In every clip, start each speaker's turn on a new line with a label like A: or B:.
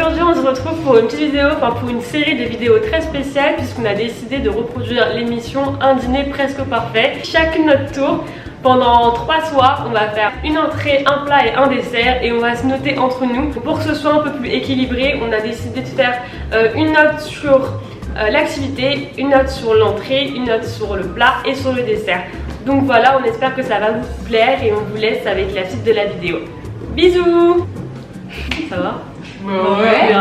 A: aujourd'hui on se retrouve pour une petite vidéo, enfin pour une série de vidéos très spéciales puisqu'on a décidé de reproduire l'émission Un dîner presque parfait. Chacune notre tour. Pendant 3 soirs, on va faire une entrée, un plat et un dessert et on va se noter entre nous. Pour que ce soit un peu plus équilibré, on a décidé de faire une note sur l'activité, une note sur l'entrée, une note sur le plat et sur le dessert. Donc voilà, on espère que ça va vous plaire et on vous laisse avec la suite de la vidéo. Bisous. Ça va? Ouais.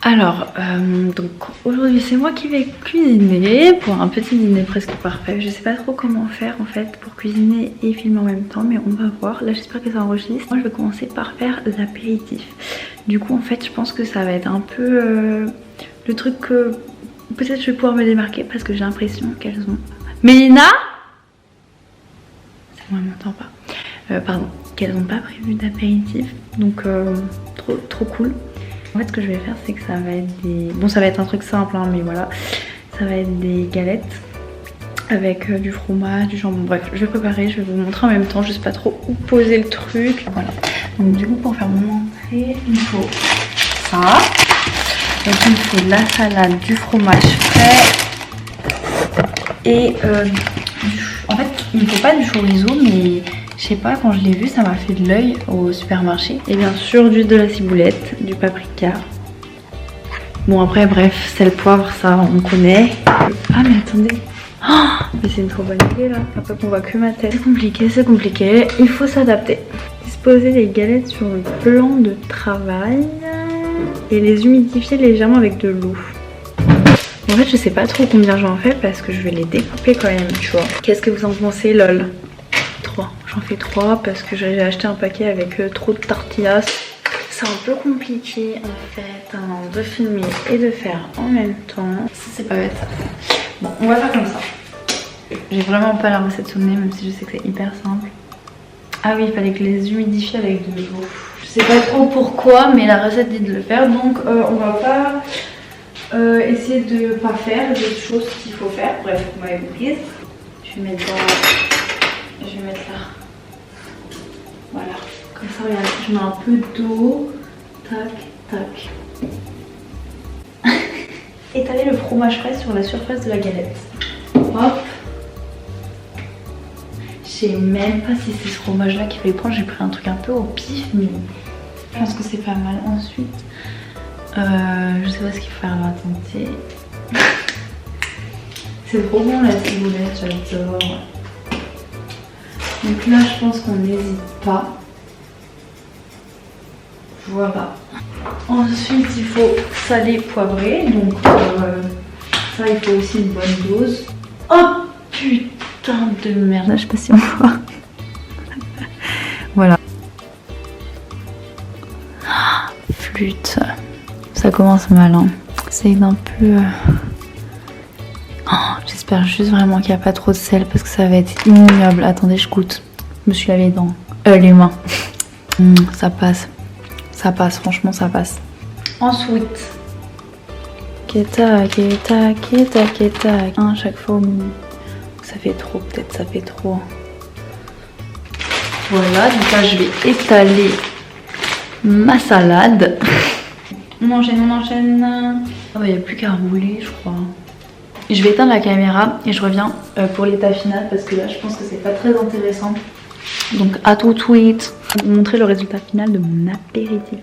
B: Alors, donc aujourd'hui c'est moi qui vais cuisiner pour un petit dîner presque parfait. Je sais pas trop comment faire en fait pour cuisiner et filmer en même temps, mais on va voir. Là j'espère que ça enregistre. Moi je vais commencer par faire l'apéritif. Du coup en fait je pense que ça va être un peu le truc que peut-être je vais pouvoir me démarquer parce que j'ai l'impression qu'elles ont... Mélina, c'est moi, elle m'entend pas. Pardon, qu'elles n'ont pas prévu d'apéritif. Donc trop cool. En fait ce que je vais faire c'est que ça va être des... Bon ça va être un truc simple hein, mais voilà. Ça va être des galettes avec du fromage, du jambon. Bref, je vais préparer, je vais vous montrer en même temps. Je sais pas trop où poser le truc. Voilà. Donc du coup pour faire mon entrée, il faut ça. Donc il faut la salade, du fromage frais. Et en fait il ne faut pas du chorizo mais... Je sais pas, quand je l'ai vu, ça m'a fait de l'œil au supermarché. Et bien sûr, de la ciboulette, du paprika. Bon après, bref, sel, poivre, ça on connaît. Ah mais attendez. Oh, mais c'est une trop bonne idée là. Après qu'on voit que ma tête. C'est compliqué. Il faut s'adapter. Disposer les galettes sur le plan de travail. Et les humidifier légèrement avec de l'eau. En fait, je sais pas trop combien j'en fais parce que je vais les découper quand même, tu vois. Qu'est-ce que vous en pensez, lol? J'en fais 3 parce que j'ai acheté un paquet avec trop de tortillas. C'est un peu compliqué en fait de filmer et de faire en même temps. Ça c'est pas bête ça. Bon, on va faire comme ça. J'ai vraiment pas la recette sous le nez même si je sais que c'est hyper simple. Ah oui, il fallait que je les humidifie avec de l'eau. Je sais pas trop pourquoi mais la recette dit de le faire donc on va pas essayer de pas faire des choses qu'il faut faire. Bref, vous m'avez comprise. Je vais mettre dans... Je vais mettre là. Voilà. Comme ça, regarde, je mets un peu d'eau. Tac, tac. Étaler le fromage frais sur la surface de la galette. Hop. Je sais même pas si c'est ce fromage là qu'il fallait prendre. J'ai pris un truc un peu au pif, mais je pense que c'est pas mal. Ensuite, je sais pas ce qu'il faut faire. Attendez. C'est trop bon la ciboulette, j'adore. Donc là je pense qu'on n'hésite pas. Voilà. Ensuite il faut saler, poivrer. Donc ça il faut aussi une bonne dose. Oh putain de merde. Là je sais pas si on voit. Voilà. Flûte. Ça commence mal hein. C'est d'un peu... Oh, j'espère juste vraiment qu'il n'y a pas trop de sel parce que ça va être ignoble. Attendez, je goûte. Je me suis lavé les mains. Ça passe. Ça passe, franchement ça passe. Ensuite, keta. À chaque fois au milieu. Ça fait trop, peut-être ça fait trop. Voilà, donc là je vais étaler ma salade. On enchaîne. Oh, il n'y a plus qu'à rouler, je crois. Je vais éteindre la caméra et je reviens pour l'état final parce que là je pense que c'est pas très intéressant. Donc à tout de suite, je vais vous montrer le résultat final de mon apéritif.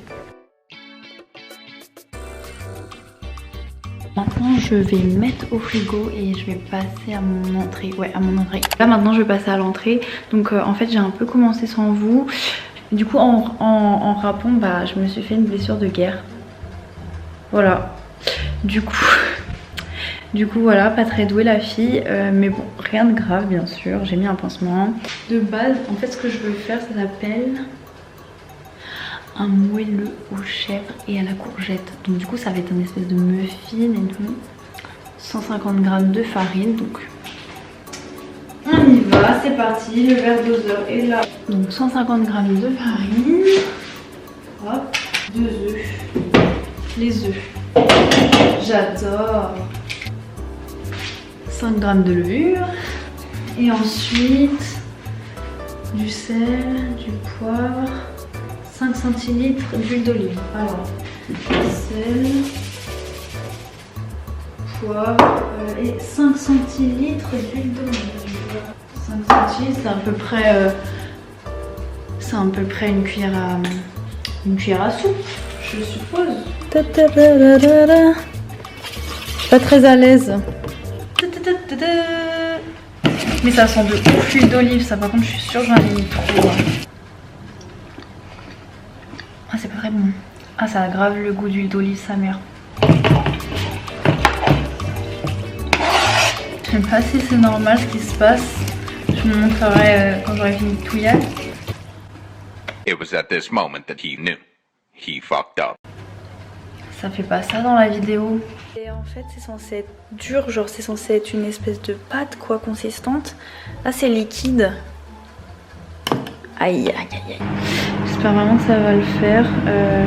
B: Maintenant je vais mettre au frigo et je vais passer à mon entrée. Ouais, à mon entrée. Là maintenant je vais passer à l'entrée. Donc en fait j'ai un peu commencé sans vous. Du coup en rappant, bah, je me suis fait une blessure de guerre. Voilà. Du coup voilà, pas très douée la fille, mais bon, rien de grave bien sûr, j'ai mis un pansement. De base, en fait ce que je veux faire, ça s'appelle un moelleux aux chèvres et à la courgette. Donc du coup ça va être une espèce de muffin et tout. 150 g de farine, donc on y va. voilà, c'est parti, le verre doseur est là. Donc 150 g de farine. Hop, 2 œufs. Les œufs. J'adore. 5 g de levure. Et ensuite, du sel, du poivre, 5 centilitres d'huile d'olive. Alors, sel, poivre et 5 centilitres d'huile d'olive. 5 centilitres, c'est à peu près une cuillère à soupe, je suppose. Pas très à l'aise. Mais ça sent de ouf l'huile d'olive, ça par contre je suis sûre que j'en ai mis trop. Ah c'est pas très bon. Ah ça a grave le goût d'huile d'olive sa mère. Je sais pas si c'est normal ce qui se passe. Je vous montrerai quand j'aurai fini de touiller.
C: It was at this moment that he knew. He fucked up.
B: Ça fait pas ça dans la vidéo. Et en fait c'est censé être dur, genre c'est censé être une espèce de pâte quoi, consistante. Là c'est liquide. Aïe aïe aïe aïe. J'espère vraiment que ça va le faire.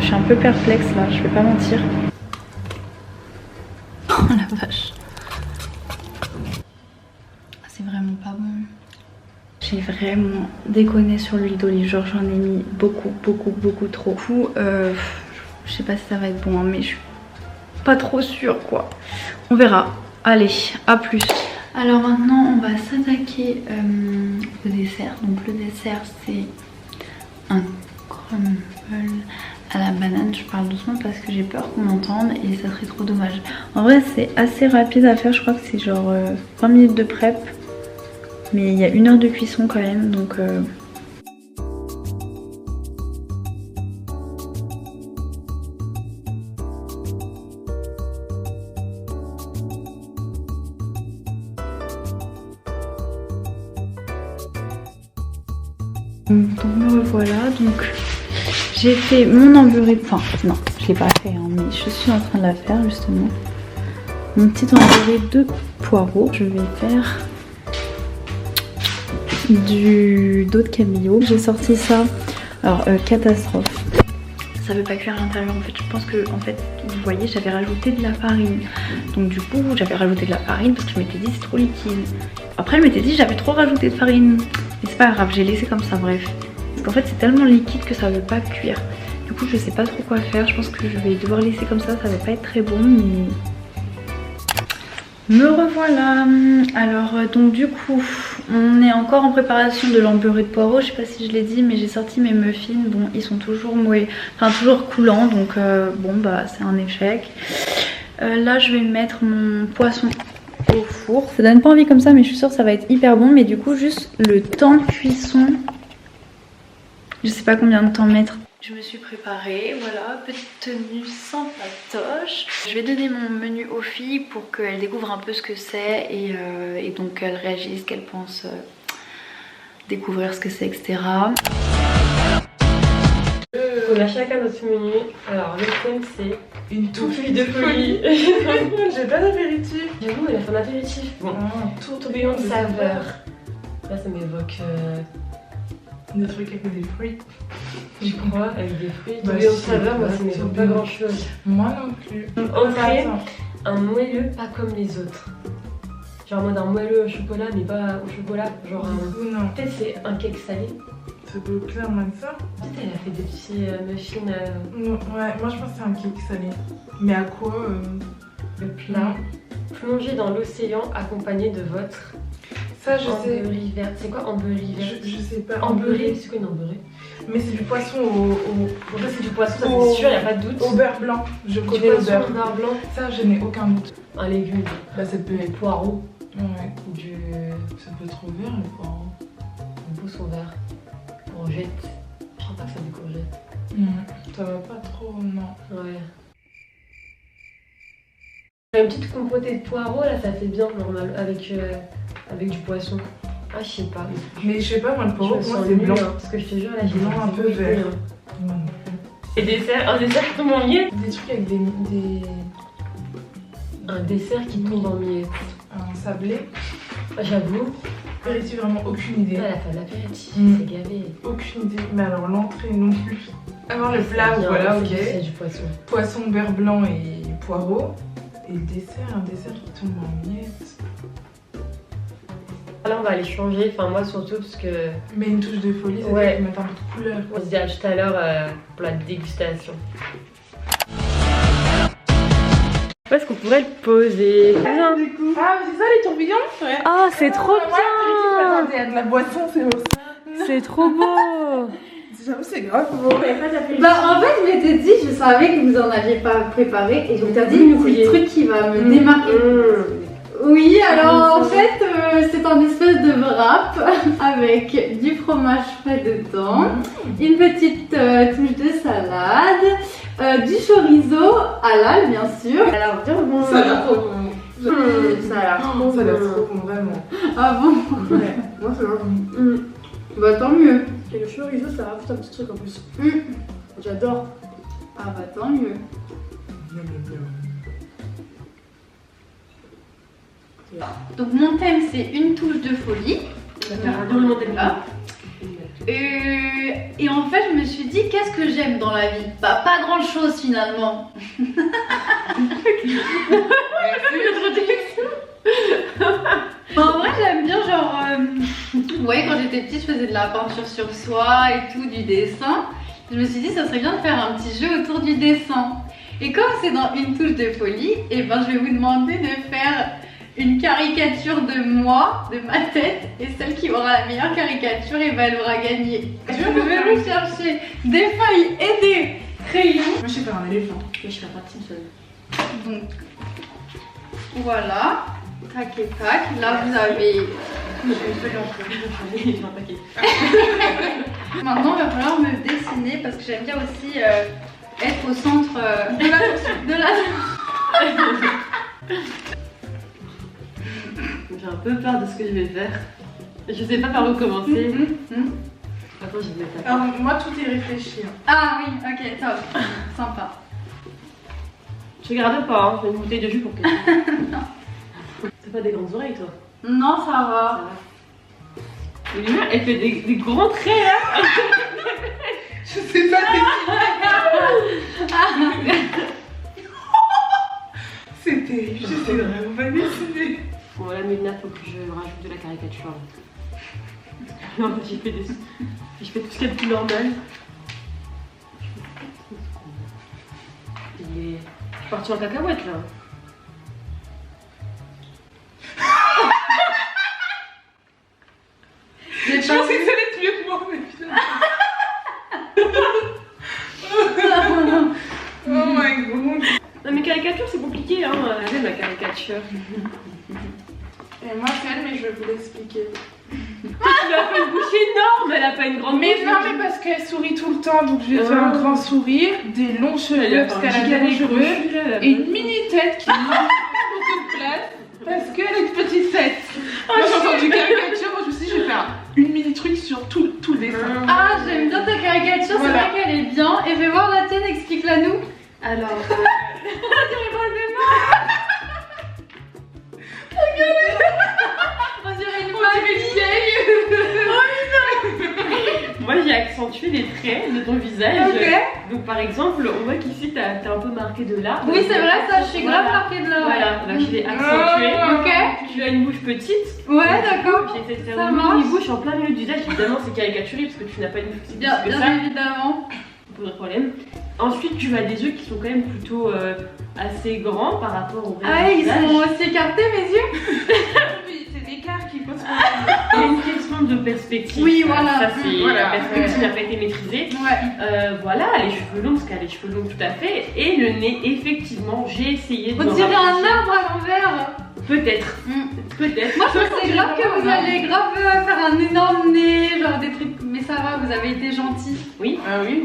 B: Je suis un peu perplexe là, je vais pas mentir. Oh la vache. C'est vraiment pas bon. J'ai vraiment déconné sur l'huile d'olive, genre j'en ai mis beaucoup trop. Du coup, je sais pas si ça va être bon, hein, mais je suis pas trop sûre quoi. On verra. Allez, à plus. Alors maintenant, on va s'attaquer au dessert. Donc le dessert, c'est un crumble à la banane. Je parle doucement parce que j'ai peur qu'on m'entende et ça serait trop dommage. En vrai, c'est assez rapide à faire. Je crois que c'est genre 20 minutes de prep. Mais il y a 1 heure de cuisson quand même, donc... Donc me revoilà, donc j'ai fait mon emburré, enfin non je l'ai pas fait hein, mais je suis en train de la faire justement. Mon petit emburré de poireaux, je vais faire du dos de cabillaud. J'ai sorti ça, alors catastrophe. Ça veut pas cuire à l'intérieur en fait, je pense que en fait vous voyez j'avais rajouté de la farine. Donc du coup j'avais rajouté de la farine parce que je m'étais dit c'est trop liquide. Après je m'étais dit j'avais trop rajouté de farine. Mais c'est pas grave, j'ai laissé comme ça, bref. Parce qu'en fait c'est tellement liquide que ça veut pas cuire. Du coup je sais pas trop quoi faire, je pense que je vais devoir laisser comme ça va pas être très bon mais... Me revoilà. Alors donc du coup on est encore en préparation de l'emburré de poireaux. Je sais pas si je l'ai dit mais j'ai sorti mes muffins. Bon ils sont toujours mouillés, enfin toujours coulants donc bon bah c'est un échec. Là je vais mettre mon poisson au four. Ça donne pas envie comme ça mais je suis sûre que ça va être hyper bon. Mais du coup juste le temps de cuisson, je sais pas combien de temps mettre. Je me suis préparée, voilà, petite tenue sans patoche. Je vais donner mon menu aux filles pour qu'elles découvrent un peu ce que c'est et donc qu'elles réagissent, qu'elles pensent découvrir ce que c'est, etc.
A: On a chacun notre menu. Alors le thème c'est
D: une
A: touffue de folie.
D: J'ai pas d'apéritif.
A: J'avoue elle a fait un apéritif. Bon, tourbillon de saveur. Là ça m'évoque
D: des trucs avec des fruits.
A: Je crois, avec des fruits.
D: Bah,
A: Tourbillon de saveur, moi ça m'évoque pas grand chose.
D: Moi non plus.
A: Entrée, un moelleux pas comme les autres. Genre en mode un moelleux au chocolat mais pas au chocolat. Genre
D: non.
A: Peut-être c'est un cake salé.
D: Ça peut clairement être ça.
A: Peut-être elle a fait des petits muffins.
D: Non, ouais, moi je pense que c'est un cake salé. Mais à quoi
A: Le plat. Plongé dans l'océan accompagné de votre.
D: Ça je sais.
A: Embeurré verte. C'est quoi embeurré verte?
D: Je sais pas.
A: Embeurré, c'est quoi une embeurré?
D: Mais c'est du poisson au...
A: En fait c'est du poisson, ça c'est sûr, y a pas de doute.
D: Au beurre blanc. Je
A: Du
D: connais au
A: poisson
D: beurre.
A: au beurre blanc.
D: Ça je n'ai aucun doute.
A: Un légume.
D: Là ça peut
A: Des
D: être...
A: poireaux.
D: Ouais.
A: Du
D: Ça peut être au vert le poireau.
A: bousson vert. Courgette. Je crois pas que c'est des courgettes.
D: Ça va pas trop, non.
A: Ouais. Une petite compotée de poireaux là, ça fait bien normal avec du poisson. Ah je sais pas.
D: Mais je sais pas, moi le poireau,
A: Je me
D: moi
A: sens
D: c'est
A: nulle,
D: blanc.
A: hein, parce que je te jure là j'ai
D: Blanc un peu vert.
A: Et dessert, un dessert qui tombe en miettes.
D: Des trucs avec des...
A: Un dessert qui tombe en miettes.
D: Un sablé.
A: Ah, j'avoue.
D: Vérité, vraiment aucune idée.
A: Elle a fait l'apéritif, c'est gavé.
D: Aucune idée. Mais alors l'entrée non plus. Avant le plat, voilà, ok.
A: C'est du poisson.
D: Poisson, beurre blanc et poireaux. Et le dessert, un dessert qui tombe en miettes.
A: Là, on va aller changer, enfin moi surtout parce que
D: Mais une touche de folie, c'est
A: Ouais.
D: mettre un peu de couleur.
A: on se dit à tout à l'heure pour la dégustation. Où est-ce qu'on pourrait le poser? Viens.
D: Du coup. Ah, c'est ça les tourbillons? Ouais.
A: Ah, c'est trop
D: Moi,
A: bien!
D: il y a de la boisson, c'est pour ça.
A: C'est trop beau!
D: J'avoue, c'est grave beau.
B: Bah en fait je m'étais dit, je savais que vous en aviez pas préparé et je m'étais dit c'est le truc qui va me démarquer. Oui, alors en fait c'est un espèce de wrap avec du fromage frais dedans, une petite touche de salade, du chorizo halal bien sûr. Alors bien bon.
D: Ça a l'air trop bon.
B: Ça a l'air trop
D: Ça a l'air
B: bon.
D: trop bon, vraiment.
B: Ah bon?
D: Ouais. Moi, c'est vraiment.
B: Bah tant mieux.
E: Et le chorizo, ça rajoute un petit truc en plus.
B: Mm.
E: J'adore.
B: Ah bah tant mieux. Donc mon thème c'est une touche de folie. Là. Et en fait je me suis dit qu'est-ce que j'aime dans la vie? Bah pas grand chose finalement. En vrai j'aime bien genre vous voyez quand j'étais petite je faisais de la peinture sur soie et tout, du dessin. Je me suis dit ça serait bien de faire un petit jeu autour du dessin. Et comme c'est dans une touche de folie, et ben je vais vous demander de faire une caricature de moi, de ma tête, et celle qui aura la meilleure caricature, et ben elle aura gagné. Je vais vous chercher des feuilles et des crayons.
D: Moi, je sais faire un éléphant.
E: Mais je fais pas de Simpson.
B: Donc voilà, tac et tac. Là vous avez. Maintenant il va falloir me dessiner parce que j'aime bien aussi être au centre de la.
A: J'ai un peu peur de ce que je vais faire. Je sais pas par où commencer. Attends, je vais mettre
D: Alors, moi, tout est réfléchi. Hein.
B: Ah oui, ok, top, sympa.
A: Je regarde pas, hein. Je mets une bouteille de jus pour que. T'as pas des grandes oreilles toi?
B: Non, ça va.
A: Mais Lina, elle fait des grands traits là.
D: Je sais pas. C'est terrible. Je sais vraiment pas dessiner.
A: Bon là, Mélina, faut que je rajoute de la caricature. Non, j'ai fait tout ce qu'il y a de plus normal. Je suis partie en cacahuète là.
D: Je pensais que ça allait être mieux que moi, mais finalement. Oh my god.
A: Non mais caricature c'est compliqué hein, j'aime la caricature.
D: Et moi, c'est elle, mais je vais vous l'expliquer.
A: Tu lui as fait une bouche énorme, elle a pas une grande
D: Mais
A: bouche.
D: non, mais parce qu'elle sourit tout le temps, donc je vais faire un grand sourire, des longs cheveux, parce qu'elle a des longs cheveux, et une mini tête qui prend beaucoup de place, parce qu'elle a une petite tête. Moi, j'ai entendu caricature, moi je me suis dit, je vais faire une mini truc sur tout le dessin.
B: Ah, j'aime bien ta caricature,
D: Voilà.
B: c'est vrai qu'elle est bien. Et fais voir la tienne, explique-la nous.
A: Alors,
B: On dirait une
D: On dirait une vieille.
A: moi j'ai accentué les traits de ton visage.
D: Ok.
A: Donc par exemple, on voit qu'ici t'as un peu marqué de là.
B: Oui, c'est vrai, ça, je suis grave
A: Voilà.
B: marquée de là.
A: Voilà, là je l'ai accentué.
B: Ok.
A: Tu as une bouche petite.
B: Ouais, d'accord.
A: J'ai essayé de faire
B: Ça
A: une
B: marche.
A: mini bouche en plein milieu du visage. Évidemment, c'est caricaturé parce que tu n'as pas une bouche aussi
B: Bien,
A: petite que ça.
B: bien évidemment.
A: Pas de problème. Ensuite, tu as des yeux qui sont quand même plutôt assez grands par rapport au reste
B: Ah,
A: du
B: ils
A: visage.
B: sont aussi écartés, mes yeux.
D: Oui, c'est l'écart qui pose
A: Il y a une question de perspective.
B: Oui, voilà.
A: Ça, c'est
D: Voilà.
A: la perspective n'a pas été maîtrisée.
B: Ouais.
A: Voilà, les cheveux longs, parce qu'elle a les cheveux longs tout à fait. Et le nez, effectivement, j'ai essayé de.
B: On
A: me
B: dirait un
A: rapprocher.
B: arbre à l'envers.
A: Peut-être. Peut-être.
B: Moi, je trouve que c'est grave que vous allez grave faire un énorme nez, genre des trucs. Mais ça va, vous avez été gentils.
A: Oui.
D: Ah oui,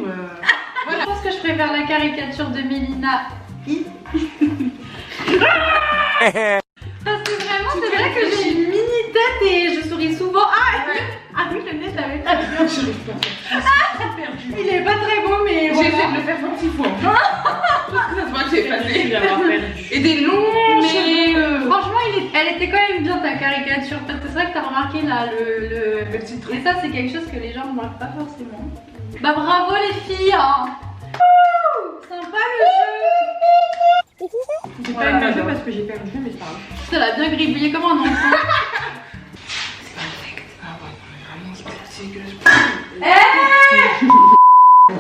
B: Je pense que je préfère la caricature de Mélina. Parce que vraiment, c'est vrai que j'ai une mini tête et je souris souvent. Ah oui, le nez, je l'avais pas vu.
D: j'arrive pas.
B: Il est pas très beau, mais
D: J'ai
B: voilà.
D: essayé de le faire 26 fois. Parce que ça se voit que j'ai
A: Merci
D: passé.
A: d'avoir perdu.
D: Et des longs
B: Mais
D: cheveux.
B: franchement, elle était quand même bien la caricature. C'est vrai que t'as remarqué là le
D: petit truc.
B: Et ça, c'est quelque chose que les gens ne remarquent pas forcément. Bah bravo les filles hein. Sympa le jeu.
A: J'ai pas aimé le jeu parce que j'ai perdu, mais c'est pas grave.
B: Ça l'a bien gribouillé comme un enfant.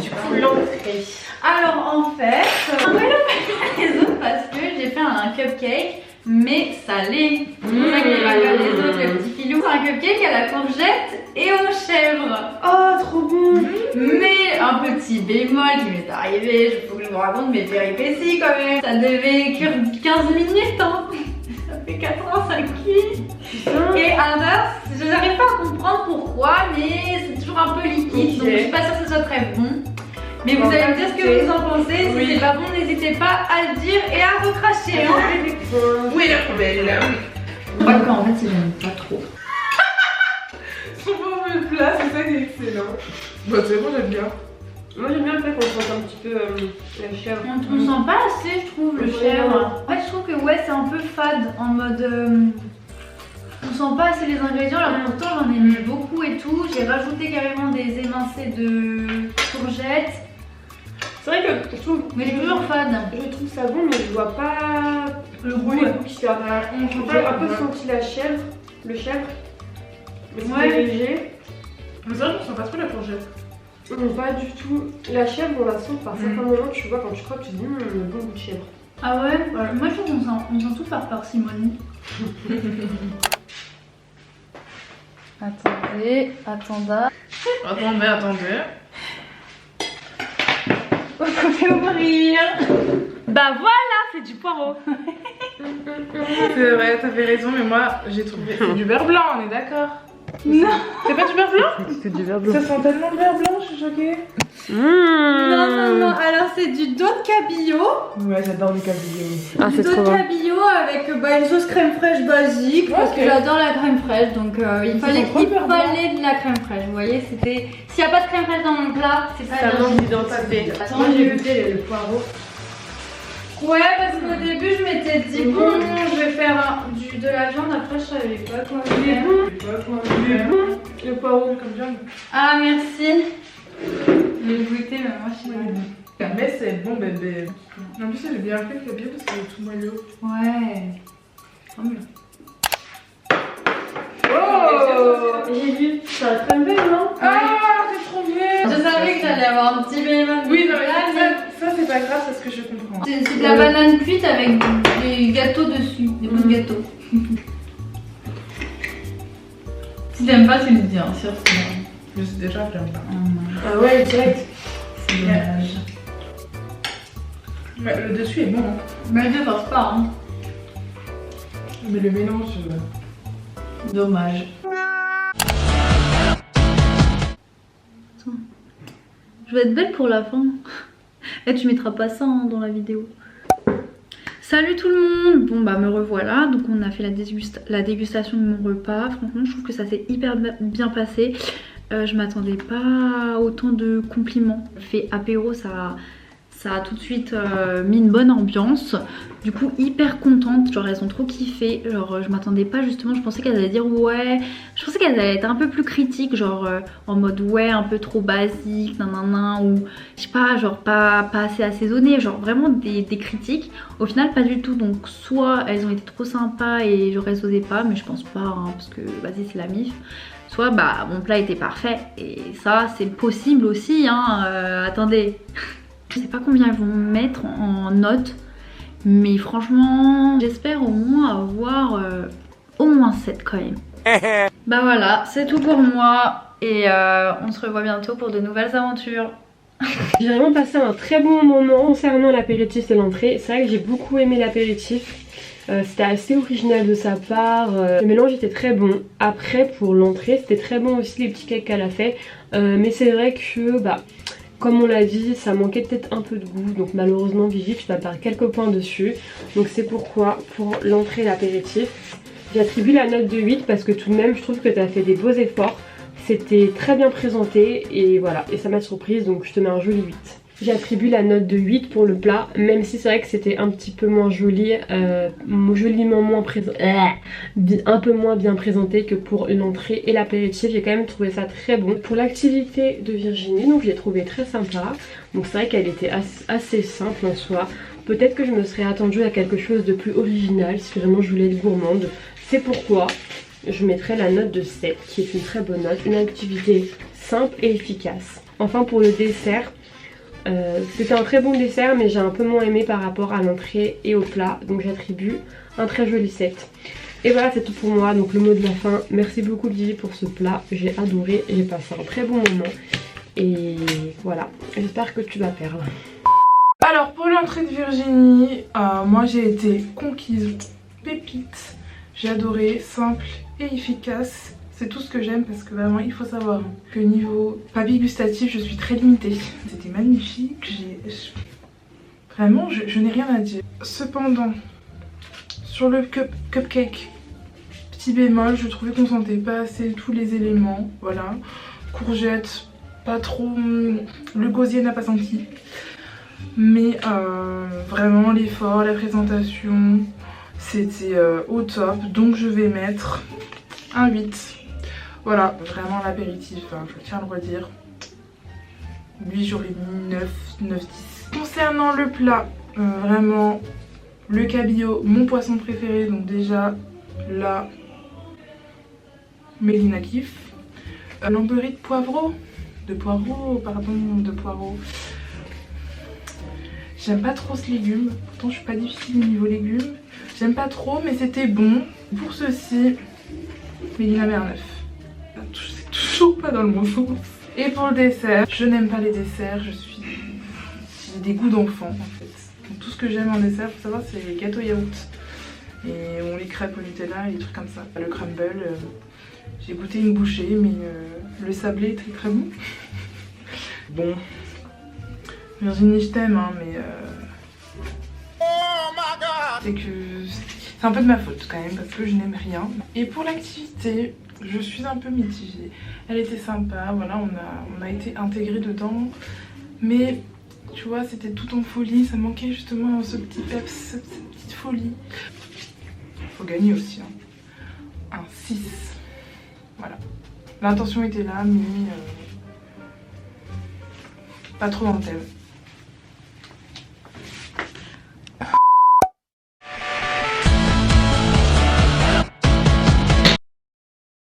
A: Du coup, l'entrée.
B: Alors en fait, on va le les autres parce que j'ai fait un cupcake mais salé. C'est pour ça que j'ai pas comme les autres, le petit filou. C'est un cupcake à la courgette et aux chèvres.
A: Oh, trop bon.
B: Mais un petit bémol qui m'est arrivé, il faut que je vous raconte mes péripéties quand même. Ça devait cuire 15 minutes hein. Ça fait 85 cuits. Et alors, je n'arrive pas à comprendre pourquoi, mais c'est toujours un peu liquide. Donc je suis pas sûre que ce soit très bon. Mais vous allez me dire ce que vous en pensez. Si c'est pas bon, n'hésitez pas à le dire et à recracher. Hein.
D: Oui, la poubelle.
B: Moi, en fait, j'aime pas trop.
D: Son mauvais plat, c'est ça qui est excellent. Bah, c'est bon, j'aime bien.
A: Moi j'aime bien le fait qu'on sente un petit peu la chèvre.
B: On sent pas assez, je trouve, le chèvre. En fait, je trouve que ouais, c'est un peu fade en mode. On sent pas assez les ingrédients, alors pourtant j'en ai mis beaucoup et tout. J'ai rajouté carrément des émincés de courgettes.
A: C'est vrai que je trouve.
B: Mais toujours fade.
A: Je trouve ça bon, mais je vois pas
B: Le
A: goût
B: goût.
A: qu'il y a. J'ai un peu senti la chèvre, le chèvre. Mais c'est léger.
D: Mais c'est vrai qu'on sent pas trop la courgette.
A: Non, pas du tout. La chèvre, on la sent par certains moments, tu vois, quand tu croques, tu te dis, le bon goût de chèvre.
B: Ah ouais, moi je trouve qu'on sent tout par parcimonie. Attendez.
D: Attendez.
B: On peut ouvrir.
A: Bah voilà, c'est du poireau.
D: C'est vrai, t'avais raison, mais moi j'ai trouvé. C'est du beurre blanc, on est d'accord?
B: Non.
D: C'est pas du beurre blanc?
A: C'est du beurre
D: Ça sent tellement le beurre blanc, je suis choquée.
B: Non, alors c'est du dos de cabillaud.
D: Ouais, j'adore le cabillaud.
A: Ah,
B: Du
A: c'est
B: dos
A: trop
B: de
A: bon.
B: cabillaud avec une sauce crème fraîche basique parce que j'adore la crème fraîche donc il fallait de la crème fraîche. Vous voyez, c'était. S'il n'y a pas de crème fraîche dans mon plat, c'est pas
A: Ça
B: bien.
A: manque d'identité.
B: Attends,
A: Moi j'ai goûté le poireau.
B: Ouais, parce qu'au début je m'étais dit bon, je vais faire de la viande, après je savais pas quoi
A: Il est
B: faire.
A: bon. Il est bon. Le poireau.
D: Comme viande.
B: Ah merci. J'ai goûté mais moi je sais pas.
D: Mais c'est bon bébé. En plus, j'ai bien fait le cabillaud parce qu'il est tout moelleux.
B: Ouais.
A: Oh, j'ai vu. C'est un crumble, non?
D: Ah, c'est trop bien.
B: Je savais que j'allais avoir un petit bémol.
D: Oui, non, mais ça c'est pas grave, c'est ce que je comprends.
B: C'est de la banane cuite avec des gâteaux dessus, des bouts de gâteaux. Si t'aimes pas, tu le dis, hein, sûr.
D: Je sais déjà que j'aime pas.
A: Ah ouais, direct.
B: C'est dommage.
D: Mais le dessus est bon. Hein.
B: Mais je pense pas, hein.
D: Mais le mélange.
B: Dommage. Attends. Je vais être belle pour la fin. Et tu mettras pas ça hein, dans la vidéo. Salut tout le monde. Bon bah me revoilà. Donc on a fait la dégustation de mon repas. Franchement je trouve que ça s'est hyper bien passé. Je m'attendais pas à autant de compliments. Fait apéro, ça a tout de suite mis une bonne ambiance. Du coup hyper contente, genre elles ont trop kiffé. Genre je m'attendais pas justement, je pensais qu'elles allaient dire ouais. Je pensais qu'elles allaient être un peu plus critiques, genre en mode ouais un peu trop basique, nanana, ou je sais pas, genre pas assez assaisonné, genre vraiment des critiques. Au final pas du tout, donc soit elles ont été trop sympas et j'aurais osé pas, mais je pense pas hein, parce que vas-y c'est la mif. Soit bah mon plat était parfait et ça c'est possible aussi hein, attendez. Je sais pas combien ils vont me mettre en notes, mais franchement j'espère au moins avoir au moins 7 quand même. Bah voilà, c'est tout pour moi et on se revoit bientôt pour de nouvelles aventures.
A: J'ai vraiment passé un très bon moment concernant l'apéritif et l'entrée. C'est vrai que j'ai beaucoup aimé l'apéritif. C'était assez original de sa part. Le mélange était très bon. Après pour l'entrée c'était très bon aussi les petits cakes qu'elle a fait. Mais c'est vrai que bah comme on l'a dit, ça manquait peut-être un peu de goût, donc malheureusement Vivi, tu vas perdre quelques points dessus. Donc c'est pourquoi, pour l'entrée et l'apéritif, j'attribue la note de 8 parce que tout de même, je trouve que tu as fait des beaux efforts. C'était très bien présenté et voilà, et ça m'a surprise, donc je te mets un joli 8. J'attribue la note de 8 pour le plat, même si c'est vrai que c'était un petit peu moins joli, joliment moins un peu moins bien présenté que pour l'entrée et l'apéritif. J'ai quand même trouvé ça très bon. Pour l'activité de Virginie, donc j'ai trouvé très sympa. Donc c'est vrai qu'elle était assez simple en soi. Peut-être que je me serais attendue à quelque chose de plus original si vraiment je voulais être gourmande. C'est pourquoi je mettrai la note de 7, qui est une très bonne note. Une activité simple et efficace. Enfin pour le dessert, c'était un très bon dessert, mais j'ai un peu moins aimé par rapport à l'entrée et au plat. Donc j'attribue un très joli 7. Et voilà, c'est tout pour moi. Donc le mot de la fin, merci beaucoup Vivi pour ce plat. J'ai adoré, j'ai passé un très bon moment. Et voilà, j'espère que tu vas perdre.
D: Alors pour l'entrée de Virginie, moi j'ai été conquise, pépite. J'ai adoré, simple et efficace. C'est tout ce que j'aime parce que vraiment il faut savoir que niveau papilles gustatives je suis très limitée. C'était magnifique, vraiment je n'ai rien à dire. Cependant sur le cupcake, petit bémol, je trouvais qu'on sentait pas assez tous les éléments. Voilà, courgette, pas trop, le gosier n'a pas senti. Mais vraiment l'effort, la présentation, c'était au top. Donc je vais mettre un 8. Voilà, vraiment l'apéritif, je tiens à le redire. Lui j'aurais mis 9, 10. Concernant le plat, vraiment le cabillaud, mon poisson préféré. Donc déjà là, Mélina kiffe. L'amberie de poireau. De poireau. J'aime pas trop ce légume, pourtant je suis pas difficile au niveau légumes. J'aime pas trop mais c'était bon. Pour ceci, Mélina met un 9. C'est toujours pas dans le bon sens. Et pour le dessert, je n'aime pas les desserts, j'ai des goûts d'enfant en fait. Donc, tout ce que j'aime en dessert, faut savoir, c'est les gâteaux yaourt. Et les crêpes au Nutella et des trucs comme ça. Le crumble, j'ai goûté une bouchée mais le sablé est très très bon. Bon. Virginie, je t'aime, hein, mais c'est que c'est un peu de ma faute quand même parce que je n'aime rien. Et pour l'activité, je suis un peu mitigée. Elle était sympa, voilà, on a été intégrés dedans, mais tu vois, c'était tout en folie. Ça manquait justement ce petit peps, cette petite folie. Faut gagner aussi, hein. Un 6. Voilà. L'intention était là, mais pas trop dans le thème.